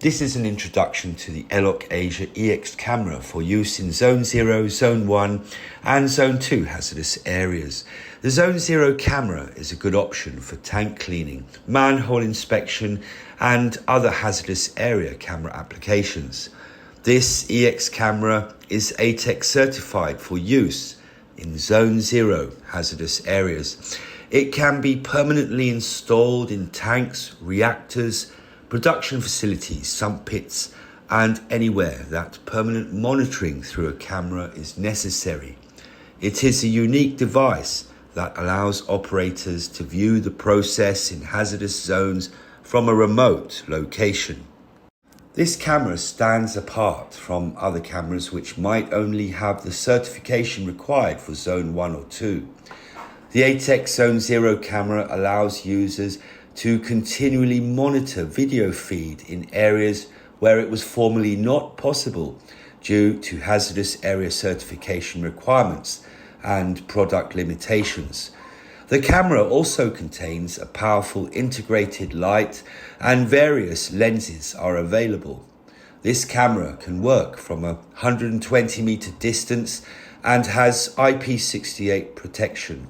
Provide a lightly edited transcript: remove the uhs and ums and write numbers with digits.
This is an introduction to the Elok Asia EX camera for use in Zone 0, Zone 1 and Zone 2 hazardous areas. The Zone 0 camera is a good option for tank cleaning, manhole inspection and other hazardous area camera applications. This EX camera is ATEX certified for use in Zone 0 hazardous areas. It can be permanently installed in tanks, reactors, production facilities, sump pits, and anywhere that permanent monitoring through a camera is necessary. It is a unique device that allows operators to view the process in hazardous zones from a remote location. This camera stands apart from other cameras which might only have the certification required for Zone 1 or 2. The ATEX Zone 0 camera allows users to continually monitor video feed in areas where it was formerly not possible due to hazardous area certification requirements and product limitations. The camera also contains a powerful integrated light and various lenses are available. This camera can work from a 120 meter distance and has IP68 protection.